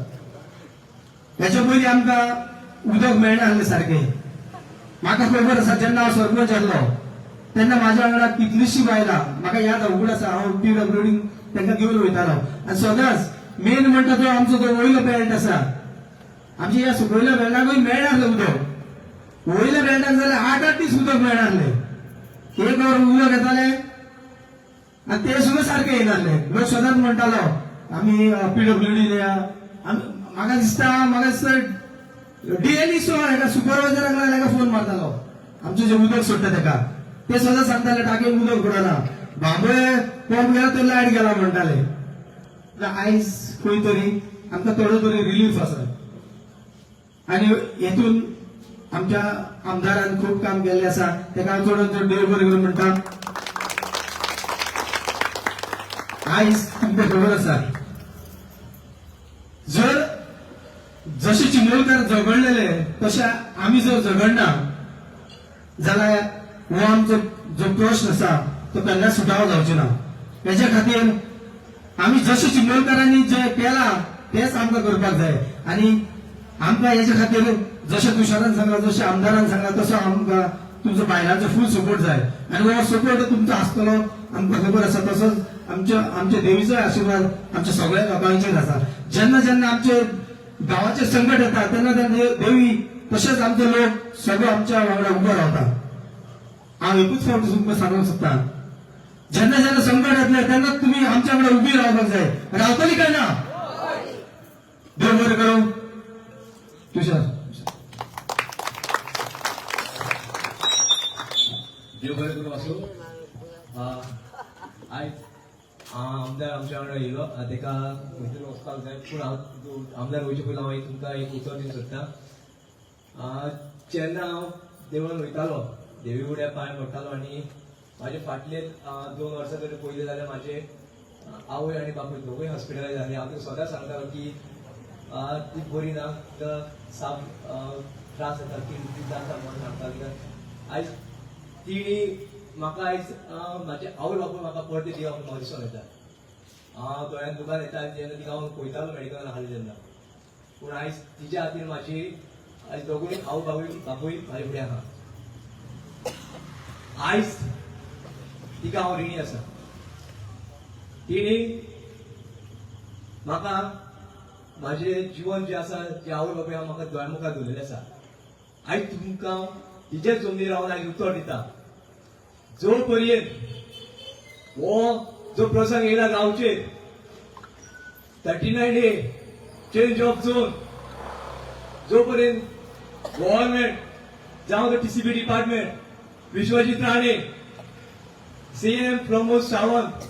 हेच्या पयलीं आमकां उदक मेळना आसलें सारकें. म्हाका खबर आसा जेन्ना हांव सरपंच आसलो तेन्ना म्हाज्या वांगडा कितलींशीं बायलां म्हाका याद उगड आसा हांव PWD तांकां घेवन वयतालो आनी सदांच मेन म्हणटा तो आमचो तो वयलो बॅल्ट आसा आमच्या ह्या सकयल्या बॅल्टाकूय मेळनासलें उदक वयल्या बॅल्टाक जाल्यार 8-8 दीस उदक मेळनासलें एक वर उदक येताले आनी ते सुद्दां सारकें येनासले लोक सदांच म्हणटालो आमी PWD या म्हाका दिसता डेली सुपरवायझराक लागला फोन मारतालो आमचें जें उदक सोडटा ताका ते सदां सांगताले टाकयेन उदक पडना बांबळे पंप गेला तर लायट गेला म्हणटाले आयज खंय तरी आमकां थोडो तरी रिलीफ आसा आनी हेतून आमच्या आमदारान खूब काम केल्लें आसा ताका हांव चड देव बरें करूं म्हणटा आयज तुमकां खबर आसा जर जसे चिंबोरकार झगडलेले तशे आमी जर झगडना जाल्यार हो आमचो जो प्रश्न आसा तो केन्ना सुटावो जावचो ना हेच्या खातीर आमी जशे चिंबोरकारांनी जे केला तेच आमकां करपाक जाय आनी आमकां हेच्या खातीर जशें तुशारान सांगला जशें आमदारान सांगला तसो आमकां तुमचो बायलांचो फूल सपोर्ट जाय आनी हो सपोर्ट तुमचो आसतलो आमकां खबर आसा तसोच आमच्या देवीचो आशिर्वाद आमच्या सगळ्या लोकांचेर आसा जेन्ना जेन्ना आमचे गांवाचे संकट येता तेन्ना देवी तशेंच आमचे लोक सगळे आमच्या वांगडा उबो रावता हांव एकूच फावट तुमकां सांगूंक सोदतां जेन्ना जेन्ना संकट येतलें तेन्ना तुमी आमच्या वांगडा उबी रावपाक जाय रावतली काय ना देव बरें करूं तुषार देव बरें करूं वासू आयज आमदार आमच्या वांगडा येयलो ताका खंय तरी वचपाक जाय पूण हांव आमदार वयचे पयलीं हांव तुमकां एक उतर दिवंक सोदतां जेन्ना हांव देवळान वयतालो देवी फुड्या पांय पडटालो आनी म्हाजे फाटले 2 वर्सां तरी पयलीं जाल्यार म्हाजे आवय आनी बापूय दोगूय हॉस्पिटलायज जाली हांव तुका सदांच सांगतालो की ती बरी ना तिका साप त्रास जाता ती जाता म्हणून सांगतालो कित्याक आयज तिणी म्हाका आयज म्हाजे आवय बापूय म्हाका परते दिवप म्हाका दिसून येता हांव दोळ्यान दुकान येता जेन्ना तिका हांव पळयतालो मेडिकलान हाडली तेन्ना पूण आयज तिच्या खातीर म्हाजी आयज दोगूय आवय बापूय म्हाजे फुडें आहा आयज तिका हांव रिणी आसा तिणी म्हाका म्हाजे जीवन जें आसा जे आवय बापूय हांव म्हाका दोळ्या मुखार दवरलेलें आसा आयज तुमकां तिचे जमनीर रावन आयज उतर दिता जो पर्यंत हो जो प्रसंग येयला गांवचेर 39A चेंज ऑफ झोन जो पर्यंत गव्हर्नमेंट जावं तो TCP department Vishwajit Rane CM Pramod Sawant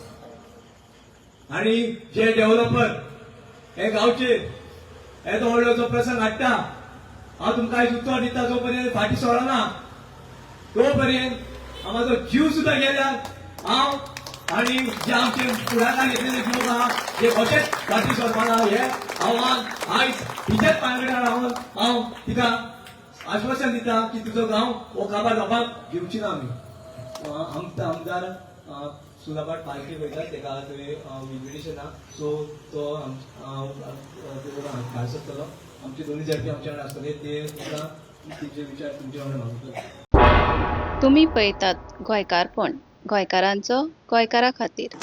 आणि जे डेव्हलपर हे गांवचे हे तो व्हडलो जो प्रसंग हाडटा हांव तुमकां आयज उतर दिता जो पर्यंत फाटी सोडना तो पर्यंत म्हाजो जीव सुद्दां गेल्यार हांव आनी जे आमचे फुडाकार घेतलेले लोक आहा जे अशेंच फाटी सोडपाना हे आव्हान आयज तिच्याच पांयगड्यार रावन हांव तिका आश्वासन दिता की तुजो गांव हो काबार जावपाक दिवची ना आमी आमदार सुलाबाट पालखी वयता तेका थंय इन्विटेशन आहा सो तो धाड सकतलो आमचे दोन्ही झडपी आमच्या वांगडा आसतले ते तुमकां तुमचे विचार तुमच्या वांगडा मागतले तुम्ही पळयतात गोंयकारपण गोंयकारांचो गोंयकारा खातीर.